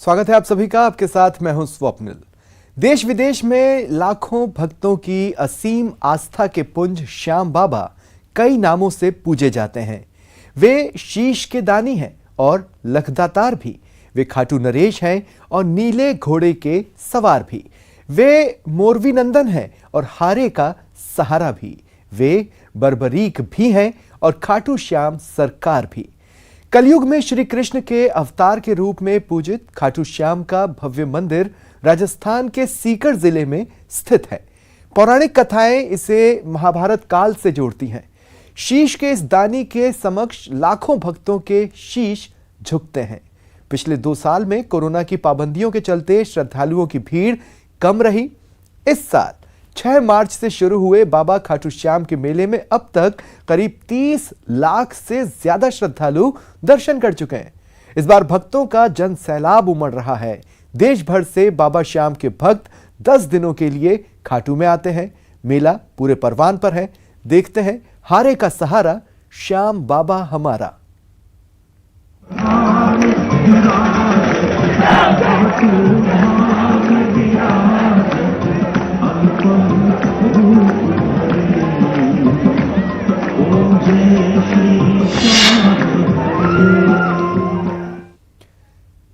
स्वागत है आप सभी का। आपके साथ मैं हूं स्वप्निल। देश विदेश में लाखों भक्तों की असीम आस्था के पुंज श्याम बाबा कई नामों से पूजे जाते हैं। वे शीश के दानी हैं और लखदातार भी। वे खाटू नरेश हैं और नीले घोड़े के सवार भी। वे मोरवी नंदन हैं और हारे का सहारा भी। वे बर्बरीक भी हैं और खाटू श्याम सरकार भी। कलयुग में श्री कृष्ण के अवतार के रूप में पूजित खाटू श्याम का भव्य मंदिर राजस्थान के सीकर जिले में स्थित है। पौराणिक कथाएं इसे महाभारत काल से जोड़ती हैं। शीश के इस दानी के समक्ष लाखों भक्तों के शीश झुकते हैं। पिछले 2 साल में कोरोना की पाबंदियों के चलते श्रद्धालुओं की भीड़ कम रही। इस साल 6 मार्च से शुरू हुए बाबा खाटू श्याम के मेले में अब तक करीब 30 लाख से ज्यादा श्रद्धालु दर्शन कर चुके हैं। इस बार भक्तों का जन सैलाब उमड़ रहा है। देश भर से बाबा श्याम के भक्त 10 दिनों के लिए खाटू में आते हैं। मेला पूरे परवान पर है। देखते हैं हारे का सहारा श्याम बाबा हमारा।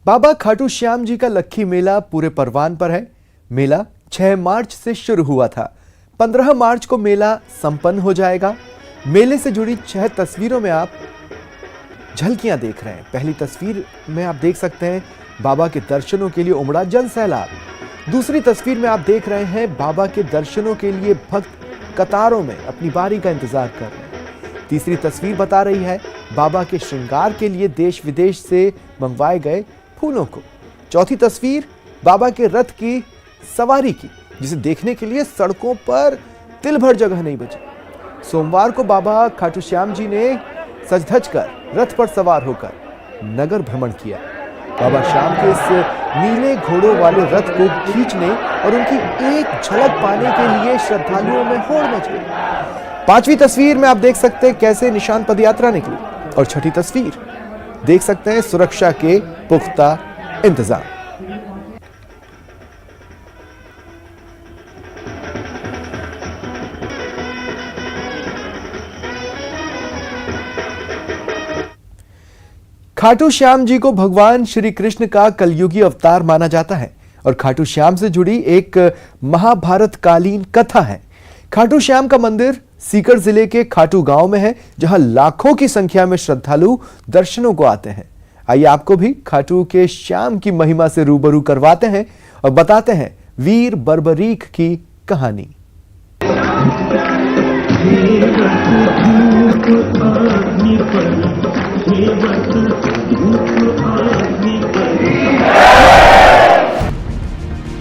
बाबा खाटू श्याम जी का लक्खी मेला पूरे परवान पर है। मेला 6 मार्च से शुरू हुआ था। 15 मार्च को मेला संपन्न हो जाएगा। मेले से जुड़ी 6 तस्वीरों में आप झलकियां देख रहे हैं। पहली तस्वीर में आप देख सकते हैं बाबा के दर्शनों के लिए उमड़ा जन सैलाब। दूसरी तस्वीर में आप देख रहे हैं बाबा के दर्शनों के लिए भक्त कतारों में अपनी बारी का इंतजार कर रहे हैं। तीसरी तस्वीर बता रही है बाबा के श्रृंगार के लिए देश विदेश से मंगवाए गए फूलों को। चौथी तस्वीर बाबा के रथ की सवारी की, जिसे देखने के लिए सड़कों पर तिल भर जगह नहीं बची। सोमवार को बाबा खाटू श्याम जी ने सज धज कर रथ पर सवार होकर नगर भ्रमण किया। बाबा श्याम के इस नीले घोड़ों वाले रथ को खींचने और उनकी एक झलक पाने के लिए श्रद्धालुओं में होड़ मच गई। 5वीं तस्वीर में आप देख सकते हैं कैसे निशान पदयात्रा निकली। और 6ठी तस्वीर देख सकते हैं सुरक्षा के पुख्ता इंतजाम। खाटू श्याम जी को भगवान श्री कृष्ण का कलयुगी अवतार माना जाता है और खाटू श्याम से जुड़ी एक महाभारत कालीन कथा है। खाटू श्याम का मंदिर सीकर जिले के खाटू गांव में है, जहां लाखों की संख्या में श्रद्धालु दर्शनों को आते हैं। आइए आपको भी खाटू के श्याम की महिमा से रूबरू करवाते हैं और बताते हैं वीर बर्बरीक की कहानी।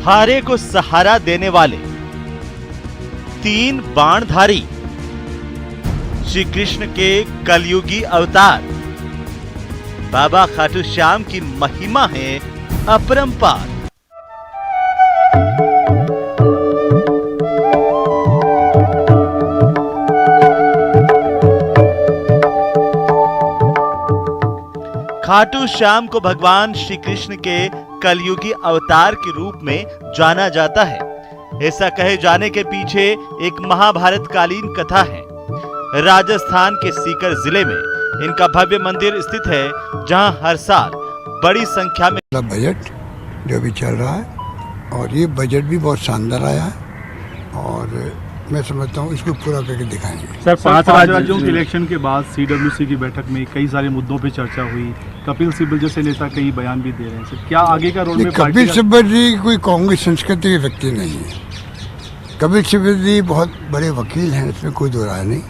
हारे को सहारा देने वाले 3 बाणधारी श्री कृष्ण के कलयुगी अवतार बाबा खाटू श्याम की महिमा है अपरंपार। खाटू श्याम को भगवान श्री कृष्ण के कलयुगी अवतार के रूप में जाना जाता है। ऐसा कहे जाने के पीछे एक महाभारत कालीन कथा है। राजस्थान के सीकर जिले में इनका भव्य मंदिर स्थित है, जहां हर साल बड़ी संख्या में बजट जो भी चल रहा है और ये बजट भी बहुत शानदार आया है और मैं समझता हूँ इसको पूरा करके दिखाएंगे। सर 5 राज्यों के इलेक्शन के बाद CWC की बैठक में कई सारे मुद्दों पे चर्चा हुई। कपिल सिब्बल जैसे नेता कई बयान भी दे रहे हैं। सर क्या आगे का रोड में कपिल सिब्बल जी कोई कांग्रेस संस्कृति के व्यक्ति नहीं है। कपिल सिब्बल जी बहुत बड़े वकील हैं, इसमें कोई दो राय नहीं।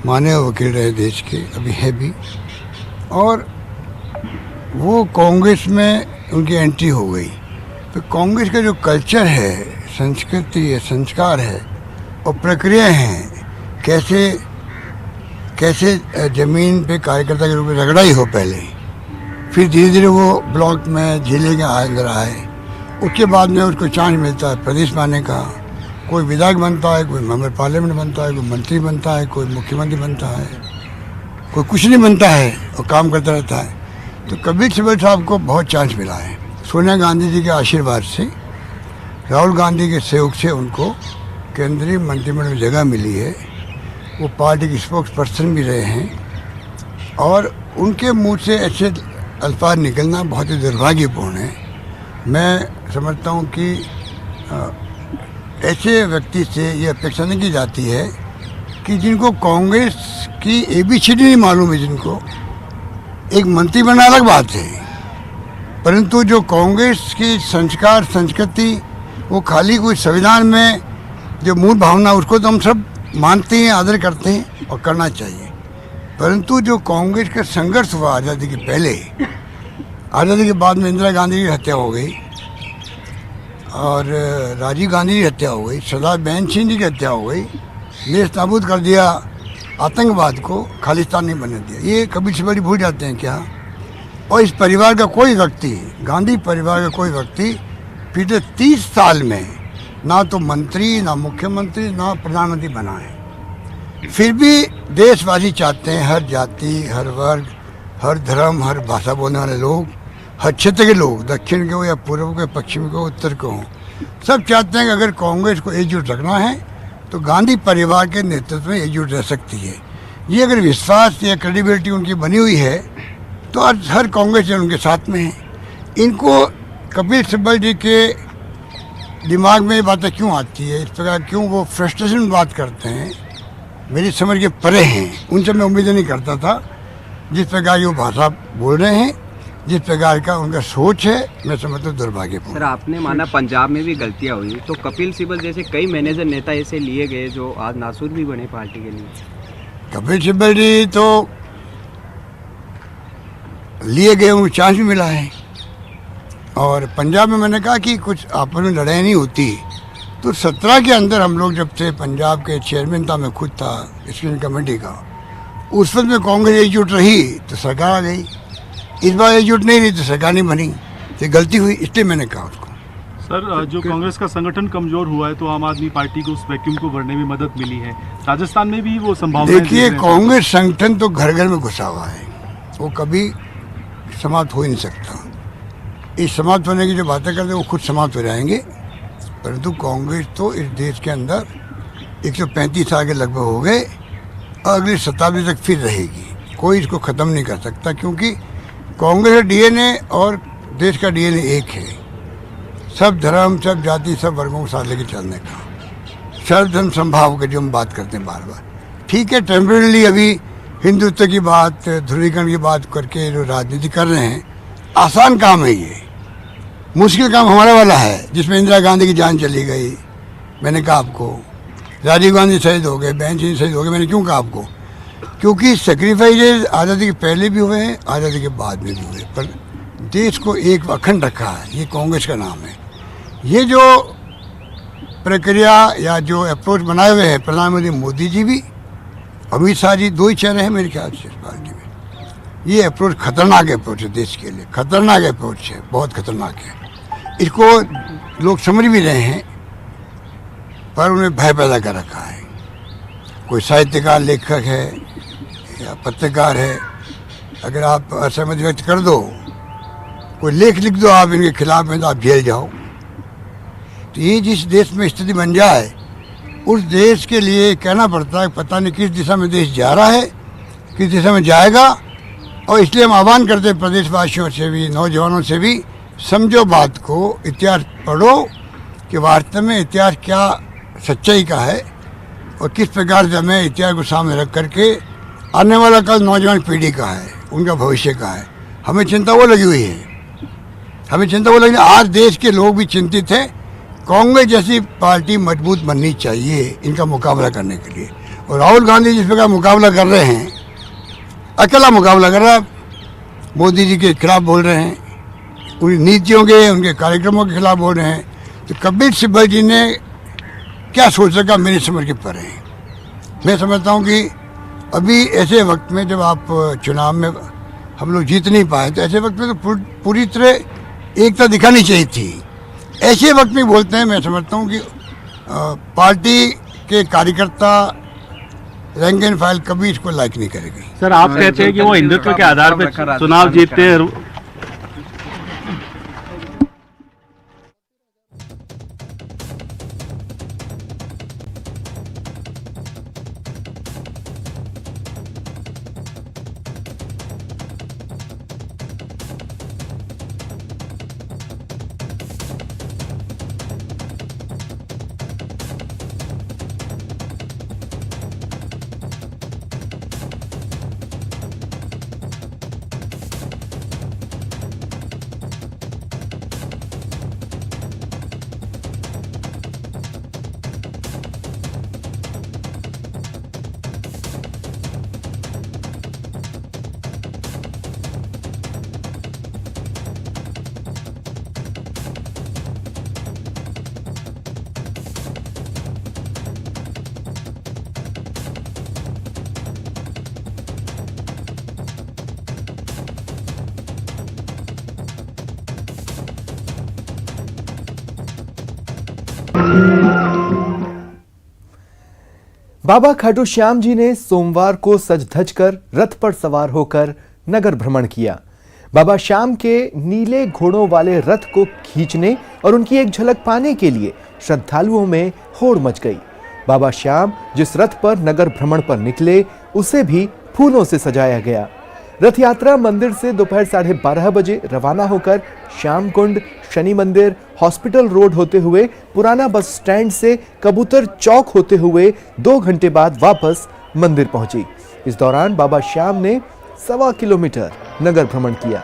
माने वकील रहे देश के, अभी है भी, और वो कांग्रेस में उनकी एंट्री हो गई। तो कांग्रेस का जो कल्चर है, संस्कृति है, संस्कार है और प्रक्रिया हैं, कैसे जमीन पे कार्यकर्ता के रूप में रगड़ाई हो पहले, फिर धीरे धीरे वो ब्लॉक में जिले के अंदर आए, उसके बाद में उसको चांस मिलता है प्रदेश में आने का। कोई विधायक बनता है, कोई मेंबर पार्लियामेंट बनता है, कोई मंत्री बनता है, कोई मुख्यमंत्री बनता है, कोई कुछ नहीं बनता है और काम करता रहता है। तो कपिल सिब्बल साहब को बहुत चांस मिला है, सोनिया गांधी जी के आशीर्वाद से, राहुल गांधी के सहयोग से उनको केंद्रीय मंत्रिमंडल में जगह मिली है। वो पार्टी के स्पोक्स पर्सन भी रहे हैं और उनके मुंह से ऐसे अल्फाज निकलना बहुत ही दुर्भाग्यपूर्ण है। मैं समझता हूँ कि ऐसे व्यक्ति से ये अपेक्षा नहीं की जाती है कि जिनको कांग्रेस की ABCD नहीं मालूम है, जिनको एक मंत्री बनना अलग बात है, परंतु जो कांग्रेस की संस्कार संस्कृति वो खाली कोई संविधान में जो मूल भावना उसको तो हम सब मानते हैं, आदर करते हैं और करना चाहिए, परंतु जो कांग्रेस का संघर्ष हुआ आज़ादी के पहले, आज़ादी के बाद में इंदिरा गांधी की हत्या हो गई और राजीव गांधी की हत्या हो गई, सरदार बहन सिंह जी की हत्या हो गई, नेस्त नाबूद कर दिया, आतंकवाद को खालिस्तान नहीं बनने दिया। ये कभी से बड़ी भूल जाते हैं क्या? और इस परिवार का कोई व्यक्ति, गांधी परिवार का कोई व्यक्ति पिछले 30 साल में ना तो मंत्री, ना मुख्यमंत्री, ना प्रधानमंत्री बना है। फिर भी देशवासी चाहते हैं, हर जाति, हर वर्ग, हर धर्म, हर भाषा बोलने वाले लोग, हर क्षेत्र के लोग, दक्षिण के हो या पूर्व के, पश्चिम के हो, उत्तर के हो, सब चाहते हैं कि अगर कांग्रेस को एकजुट रखना है तो गांधी परिवार के नेतृत्व में एकजुट रह सकती है। ये अगर विश्वास या क्रेडिबिलिटी उनकी बनी हुई है तो आज हर कांग्रेस उनके साथ में है। इनको कपिल सिब्बल जी के दिमाग में ये बातें क्यों आती है, इस प्रकार क्यों वो फ्रस्ट्रेशन में बात करते हैं, मेरी समझ के परे हैं। उनसे मैं उम्मीद नहीं करता था जिस प्रकार की वो भाषा बोल रहे हैं, जिस प्रकार का उनका सोच है, मैं समझता हूँ दुर्भाग्यपूर्ण। सर, आपने माना पंजाब में भी गलतियां हुई, तो कपिल सिब्बल जैसे कई मैनेजर नेता ऐसे लिए गए जो आज नासूर भी बने पार्टी के लिए। कपिल सिब्बल जी तो लिए गए, उनको चांस भी मिला है। और पंजाब में मैंने कहा कि कुछ आपस में लड़ाई नहीं होती, तो 17 के अंदर हम लोग जब से पंजाब के चेयरमैन था, मैं खुद था स्क्रीनिंग कमेटी का, उस वक्त में कांग्रेस एकजुट रही तो सरकार आ गई। इस बार एकजुट नहीं रही तो सरकार नहीं बनी, तो गलती हुई, इसलिए मैंने कहा उसको। सर, जो कांग्रेस का संगठन कमजोर हुआ है तो आम आदमी पार्टी को उस वैक्यूम को भरने में मदद मिली है। राजस्थान में भी वो संभावना। देखिए, कांग्रेस संगठन तो घर घर में घुसा हुआ है, वो कभी समाप्त हो ही नहीं सकता। इस समाप्त होने की जो बातें करते हैं वो खुद समाप्त हो जाएंगे, परंतु कांग्रेस तो इस देश के अंदर 135 साल के लगभग हो गए और अगली शताब्दी तक फिर रहेगी। कोई इसको ख़त्म नहीं कर सकता, क्योंकि कांग्रेस का DNA और देश का DNA एक है। सब धर्म, सब जाति, सब वर्गों को साथ लेके चलने का, सर्वधर्म संभाव की जो हम बात करते हैं बार बार। ठीक है, टेम्परेली अभी हिंदुत्व की बात, ध्रुवीकरण की बात करके जो राजनीति कर रहे हैं, आसान काम है ये। मुश्किल काम हमारा वाला है, जिसमें इंदिरा गांधी की जान चली गई। मैंने कहा आपको, राजीव गांधी शहीद हो गए, बहन सिंह शहीद हो गए। मैंने क्यों कहा आपको? क्योंकि सेक्रीफाइस आज़ादी के पहले भी हुए हैं, आज़ादी के बाद में भी हुए, पर देश को एक अखंड रखा है, ये कांग्रेस का नाम है। ये जो प्रक्रिया या जो अप्रोच बनाए हुए हैं प्रधानमंत्री मोदी जी भी, अमित शाह जी, 2 ही चेहरे हैं मेरे ख्याल से इस पार्टी में। ये अप्रोच खतरनाक अप्रोच है, देश के लिए खतरनाक अप्रोच है, बहुत खतरनाक है। इसको लोग समझ भी रहे हैं, पर उन्हें भय पैदा कर रखा है। कोई साहित्यकार, लेखक है या पत्रकार है, अगर आप असहमति व्यक्त कर दो, कोई लेख लिख दो आप इनके खिलाफ में, तो आप जेल जाओ। तो ये जिस देश में स्थिति बन जाए, उस देश के लिए कहना पड़ता है पता नहीं किस दिशा में देश जा रहा है, किस दिशा में जाएगा। और इसलिए हम आह्वान करते हैं प्रदेशवासियों से भी, नौजवानों से भी, समझो बात को, इतिहास पढ़ो कि वास्तव में इतिहास क्या सच्चाई का है और किस प्रकार से हमें इतिहास को सामने रख करके आने वाला कल नौजवान पीढ़ी का है, उनका भविष्य का है। हमें चिंता वो लगी हुई है, हमें चिंता वो लगी। आज देश के लोग भी चिंतित हैं। कांग्रेस जैसी पार्टी मजबूत बननी चाहिए इनका मुकाबला करने के लिए। और राहुल गांधी जिस प्रकार मुकाबला कर रहे हैं, अकेला मुकाबला कर रहा है, मोदी जी के खिलाफ बोल रहे हैं, उनकी नीतियों के, उनके कार्यक्रमों के खिलाफ बोल रहे हैं, तो कपिल सिब्बल जी ने क्या सोच सका, मेरी समझ के परे है। मैं समझता हूँ कि अभी ऐसे वक्त में जब आप चुनाव में हम लोग जीत नहीं पाए, तो ऐसे वक्त में तो पूरी तरह एकता दिखानी चाहिए थी। ऐसे वक्त में बोलते हैं, मैं समझता हूँ कि पार्टी के कार्यकर्ता, रैंक एंड फाइल कभी इसको लाइक नहीं करेगी। सर, आप कहते हैं कि वो हिंदुत्व के आधार पर चुनाव जीतते हैं। बाबा खाटू श्याम जी ने सोमवार को सज धज कर रथ पर सवार होकर नगर भ्रमण किया। बाबा श्याम के नीले घोड़ों वाले रथ को खींचने और उनकी एक झलक पाने के लिए श्रद्धालुओं में होड़ मच गई। बाबा श्याम जिस रथ पर नगर भ्रमण पर निकले उसे भी फूलों से सजाया गया। रथ यात्रा मंदिर से दोपहर 12:30 बजे रवाना होकर श्याम कुंड, शनि मंदिर, हॉस्पिटल रोड होते हुए पुराना बस स्टैंड से कबूतर चौक होते हुए 2 घंटे बाद वापस मंदिर पहुंची। इस दौरान बाबा श्याम ने 1.25 किलोमीटर नगर भ्रमण किया।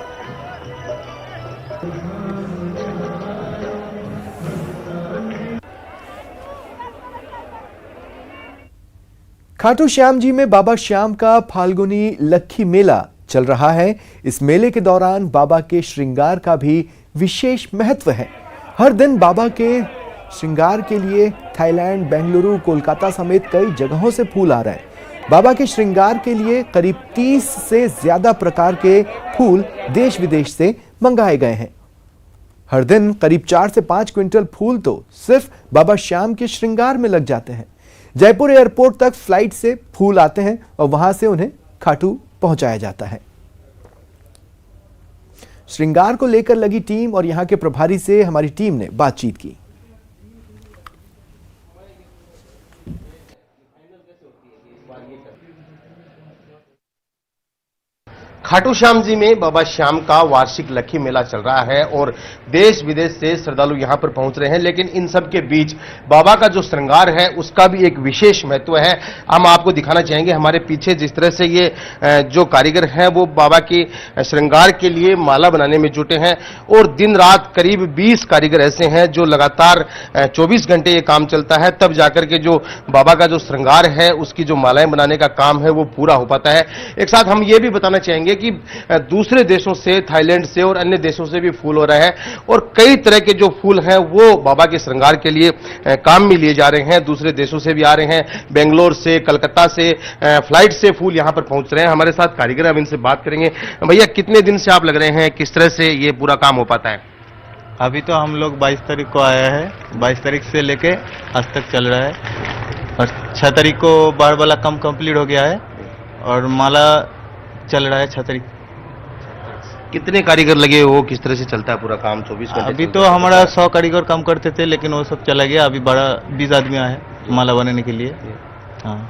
खाटू श्याम जी में बाबा श्याम का फाल्गुनी लक्खी मेला चल रहा है। इस मेले के दौरान बाबा के श्रृंगार का भी विशेष महत्व है। हर दिन बाबा के श्रृंगार के लिए थाईलैंड, बेंगलुरु, कोलकाता समेत कई जगहों से फूल आ रहे हैं। बाबा के श्रृंगार के लिए करीब 30 से ज्यादा प्रकार के फूल देश विदेश से मंगाए गए हैं। हर दिन करीब 4 से 5 क्विंटल फूल तो सिर्फ बाबा श्याम के श्रृंगार में लग जाते हैं। जयपुर एयरपोर्ट तक फ्लाइट से फूल आते हैं और वहां से उन्हें खाटू पहुंचाया जाता है। श्रृंगार को लेकर लगी टीम और यहां के प्रभारी से हमारी टीम ने बातचीत की। खाटू श्याम जी में बाबा श्याम का वार्षिक लक्खी मेला चल रहा है और देश विदेश से श्रद्धालु यहां पर पहुंच रहे हैं, लेकिन इन सब के बीच बाबा का जो श्रृंगार है उसका भी एक विशेष महत्व है। हम आपको दिखाना चाहेंगे हमारे पीछे जिस तरह से ये जो कारीगर हैं वो बाबा की श्रृंगार के लिए माला बनाने में जुटे हैं और दिन रात करीब 20 कारीगर ऐसे हैं जो लगातार 24 घंटे ये काम चलता है, तब जाकर के जो बाबा का जो श्रृंगार है उसकी जो मालाएं बनाने का काम है वो पूरा हो पाता है। एक साथ हम ये भी बताना चाहेंगे कि दूसरे देशों से, थाईलैंड से और अन्य देशों से भी फूल हो रहे हैं और कई तरह के जो फूल हैं वो बाबा के श्रृंगार के लिए काम में लिए जा रहे हैं। दूसरे देशों से भी आ रहे हैं, बेंगलोर से, कलकत्ता से फ्लाइट से फूल यहां पर पहुंच रहे हैं। हमारे साथ कारीगर, हम इनसे बात करेंगे। भैया, कितने दिन से आप लग रहे हैं, किस तरह से ये पूरा काम हो पाता है? अभी तो हम लोग 22 तारीख को आया है, 22 तारीख से लेके आज तक चल रहा है और 6 तारीख को बार वाला काम कंप्लीट हो गया है और माला चल रहा है 6 तारीख। कितने कारीगर लगे हो, किस तरह से चलता है पूरा काम? 24 घंटे अभी तो हमारा 100 कारीगर काम करते थे, लेकिन वो सब चला गया। अभी 20 आदमी आए हैं माला बनाने के लिए। हाँ,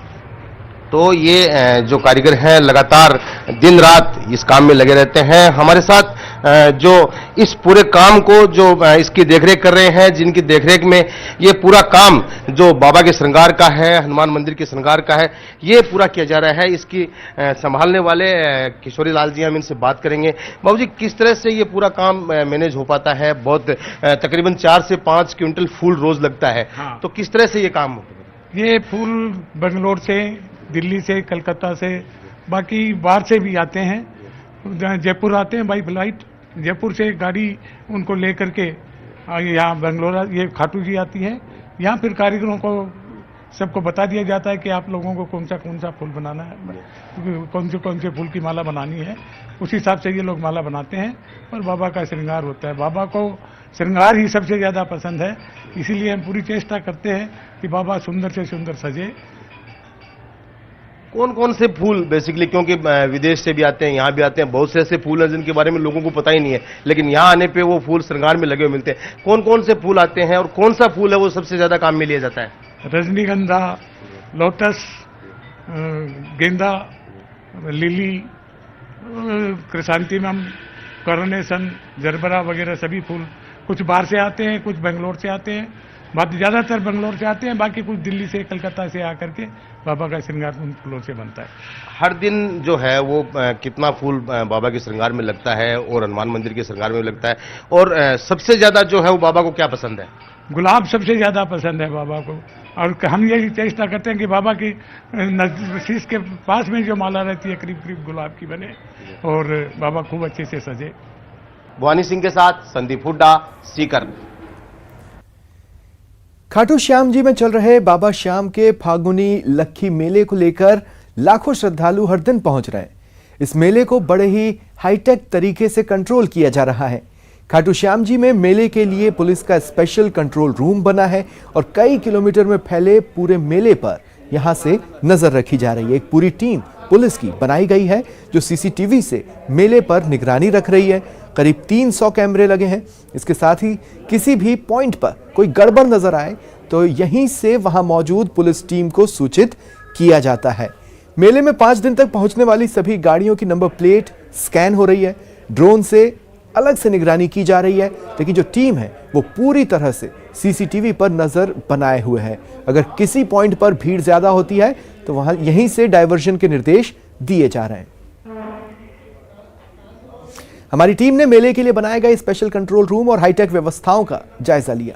तो ये जो कारीगर हैं लगातार दिन रात इस काम में लगे रहते हैं। हमारे साथ जो इस पूरे काम को जो इसकी देखरेख कर रहे हैं, जिनकी देखरेख में ये पूरा काम जो बाबा के श्रृंगार का है, हनुमान मंदिर के श्रृंगार का है, ये पूरा किया जा रहा है। इसकी संभालने वाले किशोरी लाल जी, हम इनसे बात करेंगे। बाबू जी, किस तरह से ये पूरा काम मैनेज हो पाता है? बहुत तकरीबन 4 से 5 क्विंटल फूल रोज लगता है। हाँ। तो किस तरह से ये काम होता है? ये फूल बेंगलोर से, दिल्ली से, कलकत्ता से, बाकी बाहर से भी आते हैं। जयपुर आते हैं बाई फ्लाइट, जयपुर से गाड़ी उनको ले करके यहाँ बेंगलोर ये खाटू जी आती है। यहाँ फिर कारीगरों को सबको बता दिया जाता है कि आप लोगों को कौन सा फूल बनाना है, कौन से फूल की माला बनानी है। उस हिसाब से ये लोग माला बनाते हैं और बाबा का श्रृंगार होता है। बाबा को श्रृंगार ही सबसे ज़्यादा पसंद है, इसीलिए हम पूरी चेष्टा करते हैं कि बाबा सुंदर से सुंदर सजे। कौन कौन से फूल बेसिकली, क्योंकि विदेश से भी आते हैं, यहाँ भी आते हैं, बहुत से ऐसे फूल हैं जिनके बारे में लोगों को पता ही नहीं है, लेकिन यहाँ आने पे वो फूल श्रृंगार में लगे हुए मिलते हैं। कौन कौन से फूल आते हैं और कौन सा फूल है वो सबसे ज्यादा काम में लिया जाता है? रजनीगंधा, लोटस, गेंदा, लिली, क्रिसैंथेमम, कॉरोनेशन, जरबरा वगैरह सभी फूल कुछ बाहर से आते हैं, कुछ बेंगलोर से आते हैं। ज़्यादातर बेंगलोर से आते हैं, बाकी कुछ दिल्ली से, कलकत्ता से आकर के बाबा का श्रृंगार उन फूलों से बनता है। हर दिन जो है वो कितना फूल बाबा के श्रृंगार में लगता है और हनुमान मंदिर के श्रृंगार में लगता है? और सबसे ज्यादा जो है वो बाबा को क्या पसंद है? गुलाब सबसे ज्यादा पसंद है बाबा को, और हम यही चेष्टा करते हैं कि बाबा की शीश के पास में जो माला रहती है करीब करीब गुलाब की बने और बाबा खूब अच्छे से सजे। भवानी सिंह के साथ संदीप हुड्डा, सीकर। खाटू श्याम जी में चल रहे बाबा श्याम के फागुनी लक्खी मेले को लेकर लाखों श्रद्धालु हर दिन पहुंच रहे हैं। इस मेले को बड़े ही हाईटेक तरीके से कंट्रोल किया जा रहा है। खाटू श्याम जी में मेले के लिए पुलिस का स्पेशल कंट्रोल रूम बना है और कई किलोमीटर में फैले पूरे मेले पर यहां से नजर रखी जा रही है। एक पूरी टीम पुलिस की बनाई गई है जो सीसीटीवी से मेले पर निगरानी रख रही है। करीब 300 कैमरे लगे हैं। इसके साथ ही किसी भी पॉइंट पर कोई गड़बड़ नजर आए तो यहीं से वहां मौजूद पुलिस टीम को सूचित किया जाता है। मेले में 5 दिन तक पहुंचने वाली सभी गाड़ियों की नंबर प्लेट स्कैन हो रही है। ड्रोन से अलग से निगरानी की जा रही है, लेकिन जो टीम है वो पूरी तरह से सीसीटीवी पर नजर बनाए हुए है। अगर किसी पॉइंट पर भीड़ ज्यादा होती है तो वहां यहीं से डायवर्जन के निर्देश दिए जा रहे हैं। हमारी टीम ने मेले के लिए बनाए गए स्पेशल कंट्रोल रूम और हाईटेक व्यवस्थाओं का जायजा लिया।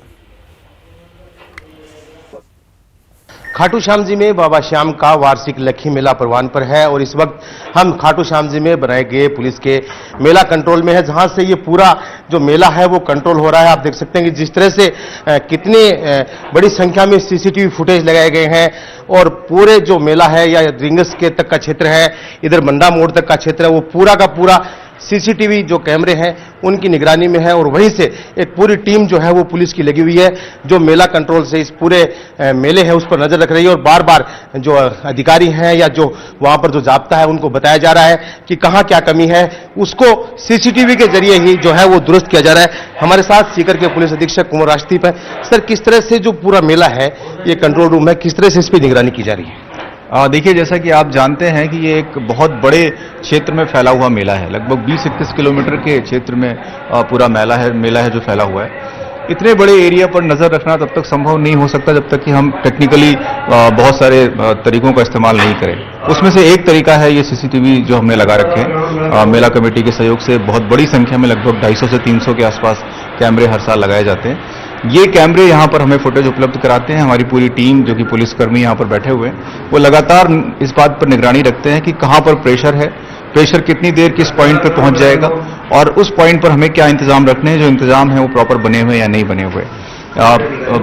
खाटू श्याम जी में बाबा श्याम का वार्षिक लक्खी मेला परवान पर है और इस वक्त हम खाटू श्याम जी में बनाए गए पुलिस के मेला कंट्रोल में है, जहां से ये पूरा जो मेला है वो कंट्रोल हो रहा है। आप देख सकते हैं कि जिस तरह से कितनी बड़ी संख्या में सीसीटीवी फुटेज लगाए गए हैं और पूरे जो मेला है या रिंगस के तक का क्षेत्र है, इधर मंडा मोड़ तक का क्षेत्र है, वो पूरा का पूरा सीसीटीवी जो कैमरे हैं उनकी निगरानी में है और वहीं से एक पूरी टीम जो है वो पुलिस की लगी हुई है जो मेला कंट्रोल से इस पूरे मेले है उस पर नजर रख रही है और बार बार जो अधिकारी हैं या जो वहां पर जो जाब्ता है उनको बताया जा रहा है कि कहां क्या कमी है, उसको सीसीटीवी के जरिए ही जो है वो दुरुस्त किया जा रहा है। हमारे साथ सीकर के पुलिस अधीक्षक कुमार राजदीप है। सर, किस तरह से जो पूरा मेला है ये कंट्रोल रूम है, किस तरह से इस पर निगरानी की जा रही है? देखिए, जैसा कि आप जानते हैं कि ये एक बहुत बड़े क्षेत्र में फैला हुआ मेला है। लगभग 20-21 किलोमीटर के क्षेत्र में पूरा मेला है जो फैला हुआ है। इतने बड़े एरिया पर नजर रखना तब तक संभव नहीं हो सकता जब तक कि हम टेक्निकली बहुत सारे तरीकों का इस्तेमाल नहीं करें। उसमें से एक तरीका है ये सीसीटीवी जो हमने लगा रखे हैं। मेला कमेटी के सहयोग से बहुत बड़ी संख्या में लगभग 250 से 300 के आसपास कैमरे हर साल लगाए जाते हैं। ये कैमरे यहाँ पर हमें फुटेज उपलब्ध कराते हैं। हमारी पूरी टीम जो कि पुलिसकर्मी यहाँ पर बैठे हुए हैं वो लगातार इस बात पर निगरानी रखते हैं कि कहाँ पर प्रेशर है, प्रेशर कितनी देर किस पॉइंट पर पहुंच जाएगा और उस पॉइंट पर हमें क्या इंतजाम रखने हैं, जो इंतजाम है वो प्रॉपर बने हुए या नहीं बने हुए।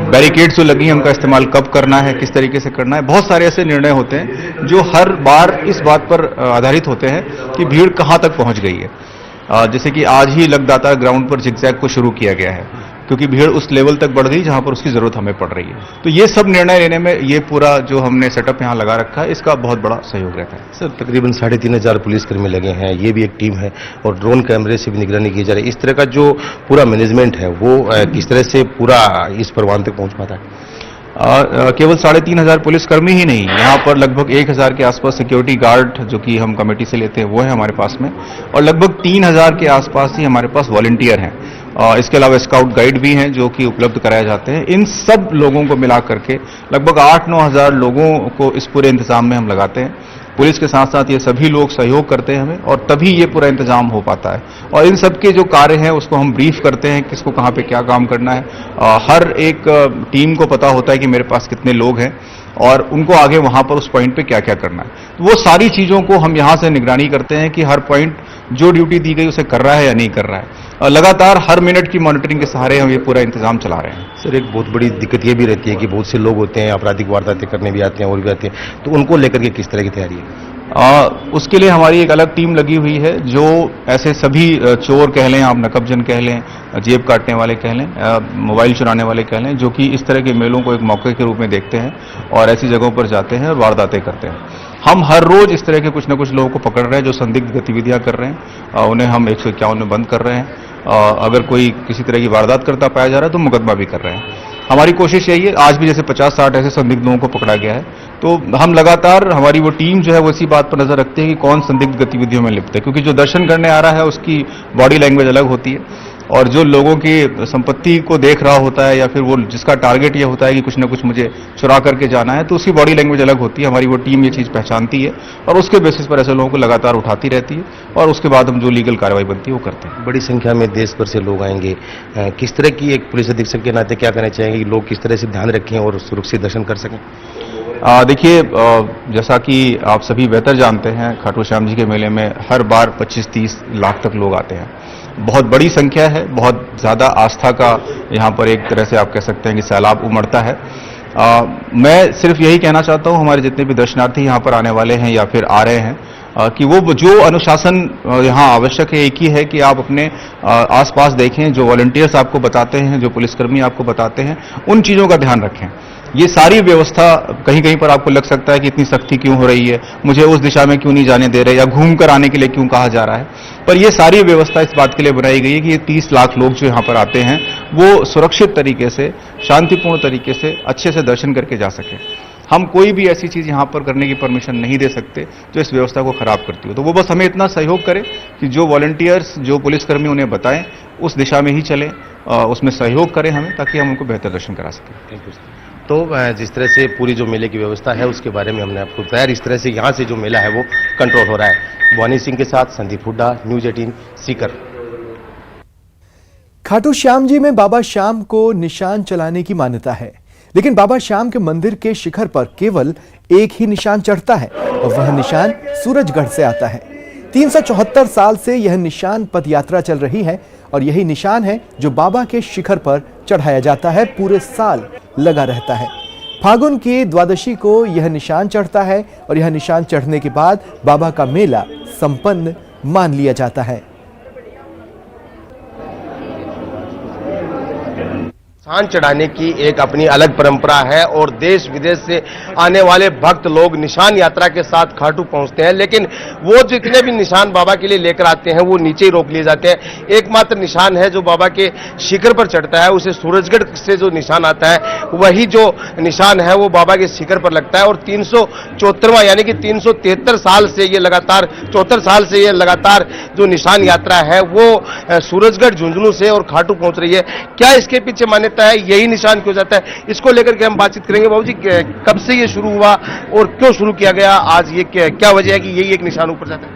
बैरिकेड्स जो लगी हैं उनका इस्तेमाल कब करना है, किस तरीके से करना है, बहुत सारे ऐसे निर्णय होते हैं जो हर बार इस बात पर आधारित होते हैं कि भीड़ कहाँ तक पहुंच गई है। जैसे कि आज ही लगदाता ग्राउंड पर जिगजैग को शुरू किया गया है क्योंकि भीड़ उस लेवल तक बढ़ गई जहां पर उसकी जरूरत हमें पड़ रही है। तो ये सब निर्णय लेने में ये पूरा जो हमने सेटअप यहाँ लगा रखा है इसका बहुत बड़ा सहयोग रहता है। सर, तकरीबन 3500 पुलिसकर्मी लगे हैं, ये भी एक टीम है और ड्रोन कैमरे से भी निगरानी की जा रही है। इस तरह का जो पूरा मैनेजमेंट है वो किस तरह से पूरा इस परवान तक पहुंच पाता है? केवल 3500 पुलिसकर्मी ही नहीं, यहाँ पर लगभग 1000 के आसपास सिक्योरिटी गार्ड जो कि हम कमेटी से लेते हैं वो है हमारे पास में और लगभग 3000 के आसपास ही हमारे पास वॉलंटियर हैं। इसके अलावा स्काउट गाइड भी हैं जो कि उपलब्ध कराए जाते हैं। इन सब लोगों को मिला करके लगभग 8-9 हज़ार लोगों को इस पूरे इंतजाम में हम लगाते हैं। पुलिस के साथ साथ ये सभी लोग सहयोग करते हैं हमें और तभी ये पूरा इंतजाम हो पाता है। और इन सब के जो कार्य हैं उसको हम ब्रीफ करते हैं किसको कहाँ पे क्या काम करना है। हर एक टीम को पता होता है कि मेरे पास कितने लोग हैं और उनको आगे वहां पर उस पॉइंट पे क्या क्या करना है। तो वो सारी चीजों को हम यहां से निगरानी करते हैं कि हर पॉइंट जो ड्यूटी दी गई उसे कर रहा है या नहीं कर रहा है। लगातार हर मिनट की मॉनिटरिंग के सहारे हम ये पूरा इंतजाम चला रहे हैं। सर, एक बहुत बड़ी दिक्कत ये भी रहती है कि बहुत से लोग होते हैं आपराधिक वारदातें करने भी आते हैं और भी आते हैं, तो उनको लेकर के किस तरह की तैयारी है? उसके लिए हमारी एक अलग टीम लगी हुई है जो ऐसे सभी चोर कह लें, आप नकबजन कह लें, जेब काटने वाले कह लें, मोबाइल चुराने वाले कह लें, जो कि इस तरह के मेलों को एक मौके के रूप में देखते हैं और ऐसी जगहों पर जाते हैं और वारदातें करते हैं। हम हर रोज इस तरह के कुछ न कुछ लोगों को पकड़ रहे हैं जो संदिग्ध गतिविधियां कर रहे हैं। उन्हें हम 151 में बंद कर रहे हैं। अगर कोई किसी तरह की वारदात करता पाया जा रहा है तो मुकदमा भी कर रहे हैं। हमारी कोशिश यही है, आज भी जैसे 50-60 ऐसे संदिग्ध लोगों को पकड़ा गया है, तो हम लगातार हमारी वो टीम जो है वो इसी बात पर नजर रखते हैं कि कौन संदिग्ध गतिविधियों में लिप्त है, क्योंकि जो दर्शन करने आ रहा है उसकी बॉडी लैंग्वेज अलग होती है और जो लोगों की संपत्ति को देख रहा होता है या फिर वो जिसका टारगेट ये होता है कि कुछ ना कुछ मुझे चुरा करके जाना है, तो उसकी बॉडी लैंग्वेज अलग होती है। हमारी वो टीम ये चीज पहचानती है और उसके बेसिस पर ऐसे लोगों को लगातार उठाती रहती है और उसके बाद हम जो लीगल कार्रवाई बनती है वो करते हैं। बड़ी संख्या में देश भर से लोग आएंगे, किस तरह की एक पुलिस अधीक्षक के नाते क्या करना चाहेंगे कि लोग किस तरह से ध्यान रखें और सुरक्षित दर्शन कर सकें? देखिए, जैसा कि आप सभी बेहतर जानते हैं, खाटू श्याम जी के मेले में हर बार 25-30 लाख तक लोग आते हैं। बहुत बड़ी संख्या है, बहुत ज़्यादा आस्था का यहाँ पर एक तरह से आप कह सकते हैं कि सैलाब उमड़ता है। मैं सिर्फ यही कहना चाहता हूँ, हमारे जितने भी दर्शनार्थी यहाँ पर आने वाले हैं या फिर आ रहे हैं, कि वो जो अनुशासन यहाँ आवश्यक है, एक ही है कि आप अपने आसपास देखें, जो वॉलंटियर्स आपको बताते हैं, जो पुलिसकर्मी आपको बताते हैं, उन चीजों का ध्यान रखें। ये सारी व्यवस्था कहीं कहीं पर आपको लग सकता है कि इतनी सख्ती क्यों हो रही है, मुझे उस दिशा में क्यों नहीं जाने दे रहे, या घूम कर आने के लिए क्यों कहा जा रहा है, पर ये सारी व्यवस्था इस बात के लिए बनाई गई है कि ये 30 लाख लोग जो यहाँ पर आते हैं वो सुरक्षित तरीके से, शांतिपूर्ण तरीके से, अच्छे से दर्शन करके जा सके। हम कोई भी ऐसी चीज यहाँ पर करने की परमिशन नहीं दे सकते जो इस व्यवस्था को खराब करती हो। तो वो बस हमें इतना सहयोग करें कि जो वॉलंटियर्स, जो पुलिसकर्मी उन्हें बताएं, उस दिशा में ही चलें, उसमें सहयोग करें हमें, ताकि हम उनको बेहतर दर्शन करा सकें। तो जिस तरह से पूरी जो मेले की व्यवस्था है उसके बारे में हमने आपको बताया, इस तरह से यहाँ से जो मेला है वो कंट्रोल हो रहा है। वानी सिंह के साथ संदीप हुड्डा, न्यूज 18 सीकर। खाटू श्याम जी में बाबा श्याम को निशान चलाने की मान्यता है, लेकिन बाबा श्याम के मंदिर के शिखर पर केवल एक ही निशान चढ़ता है और वह निशान सूरजगढ़ से आता है। 374 साल से यह निशान पद यात्रा चल रही है और यही निशान है जो बाबा के शिखर पर चढ़ाया जाता है, पूरे साल लगा रहता है। फागुन की द्वादशी को यह निशान चढ़ता है और यह निशान चढ़ने के बाद बाबा का मेला संपन्न मान लिया जाता है। निशान चढ़ाने की एक अपनी अलग परंपरा है और देश विदेश से आने वाले भक्त लोग निशान यात्रा के साथ खाटू पहुंचते हैं, लेकिन वो जितने भी निशान बाबा के लिए लेकर आते हैं वो नीचे ही रोक लिए जाते हैं। एकमात्र निशान है जो बाबा के शिखर पर चढ़ता है, उसे सूरजगढ़ से जो निशान आता है वही जो निशान है वो बाबा के शिखर पर लगता है। और 374वां यानी कि 373 साल से ये लगातार 74 साल से ये लगातार जो निशान यात्रा है वो सूरजगढ़, झुंझुनू से और खाटू पहुंच रही है। क्या इसके पीछे मान्यता है, यही निशान क्यों जाता है, इसको लेकर के हम बातचीत करेंगे। बाबू जी, कब से ये शुरू हुआ और क्यों शुरू किया गया, आज ये क्या वजह है कि यही एक निशान ऊपर जाता है?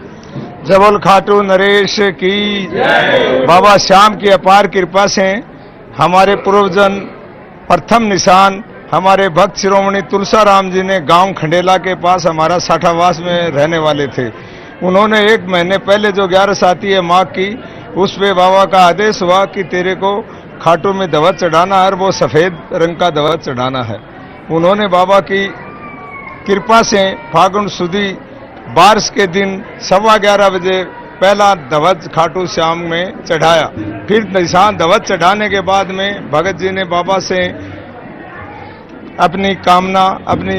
जबल खाटू नरेश की बाबा श्याम की अपार कृपा से हमारे पूर्वजन प्रथम निशान हमारे भक्त शिरोमणि तुलसाराम जी ने गांव खंडेला के पास हमारा साठावास में रहने वाले थे। उन्होंने 1 महीने पहले जो 11 आती है माघ की, उस पे बाबा का आदेश हुआ कि तेरे को खाटू में ध्वज चढ़ाना है और वो सफेद रंग का ध्वज चढ़ाना है। उन्होंने बाबा की कृपा से फागुन सुदी बारिश के दिन 11:15 बजे पहला ध्वज खाटू श्याम में चढ़ाया। फिर निशान ध्वज चढ़ाने के बाद में भगत जी ने बाबा से अपनी कामना, अपनी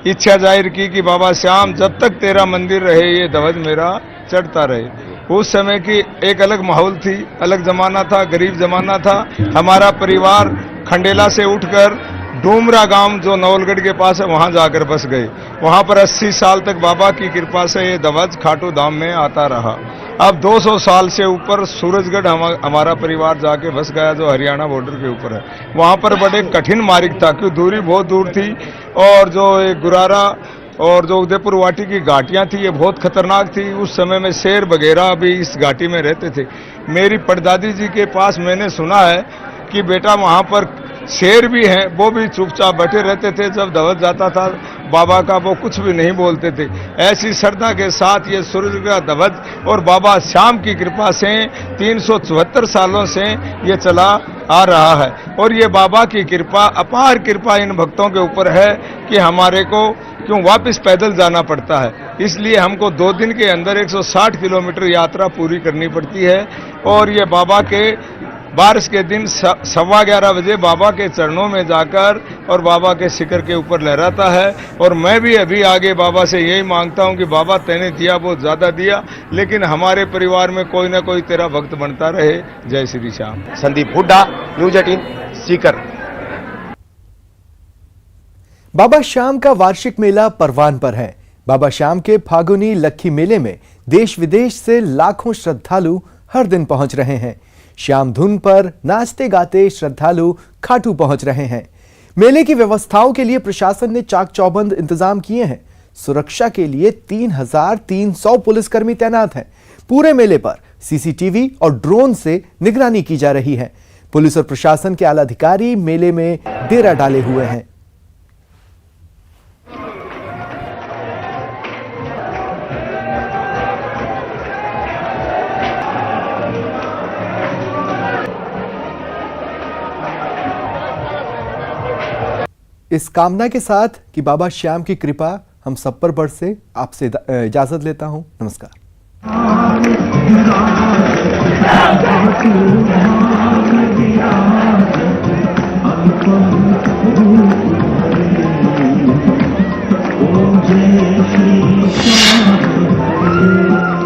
इच्छा जाहिर की कि बाबा श्याम जब तक तेरा मंदिर रहे ये ध्वज मेरा चढ़ता रहे। उस समय की एक अलग माहौल थी, अलग जमाना था, गरीब जमाना था। हमारा परिवार खंडेला से उठकर डूमरा गांव जो नवलगढ़ के पास है वहां जाकर बस गए। वहां पर 80 साल तक बाबा की कृपा से ये ध्वज खाटू धाम में आता रहा। अब 200 साल से ऊपर सूरजगढ़ हमारा परिवार जाके बस गया, जो हरियाणा बॉर्डर के ऊपर है। वहां पर बड़े कठिन मार्ग था क्योंकि दूरी बहुत दूर थी और जो एक गुरारा और जो उदयपुर वाटी की घाटियां थी ये बहुत खतरनाक थी। उस समय में शेर वगैरह भी इस घाटी में रहते थे। मेरी परदादी जी के पास मैंने सुना है कि बेटा वहां पर शेर भी हैं, वो भी चुपचाप बैठे रहते थे। जब ध्वज जाता था बाबा का वो कुछ भी नहीं बोलते थे। ऐसी श्रद्धा के साथ ये सूरजगढ़ ध्वज और बाबा श्याम की कृपा से 374 सालों से ये चला आ रहा है। और ये बाबा की कृपा, अपार कृपा इन भक्तों के ऊपर है कि हमारे को क्यों वापस पैदल जाना पड़ता है। इसलिए हमको 2 दिन के अंदर 160 किलोमीटर यात्रा पूरी करनी पड़ती है। और ये बाबा के बारिश के दिन 11:15 बजे बाबा के चरणों में जाकर और बाबा के शिखर के ऊपर लहराता है। और मैं भी अभी आगे बाबा से यही मांगता हूं कि बाबा तैने दिया बहुत ज्यादा दिया, लेकिन हमारे परिवार में कोई ना कोई तेरा भक्त बनता रहे। जय श्री श्याम। संदीप हुड्डा, न्यूज 18 सीकर। बाबा श्याम का वार्षिक मेला परवान पर है। बाबा श्याम के फागुनी लक्खी मेले में देश विदेश से लाखों श्रद्धालु हर दिन पहुंच रहे हैं। श्याम धुन पर नाचते गाते श्रद्धालु खाटू पहुंच रहे हैं। मेले की व्यवस्थाओं के लिए प्रशासन ने चाक चौबंद इंतजाम किए हैं। सुरक्षा के लिए 3300 पुलिसकर्मी तैनात हैं। पूरे मेले पर सीसीटीवी और ड्रोन से निगरानी की जा रही है। पुलिस और प्रशासन के आला अधिकारी मेले में डेरा डाले हुए हैं। इस कामना के साथ कि बाबा श्याम की कृपा हम सब पर बड़ से आपसे इजाजत लेता हूं। नमस्कार। जय श्री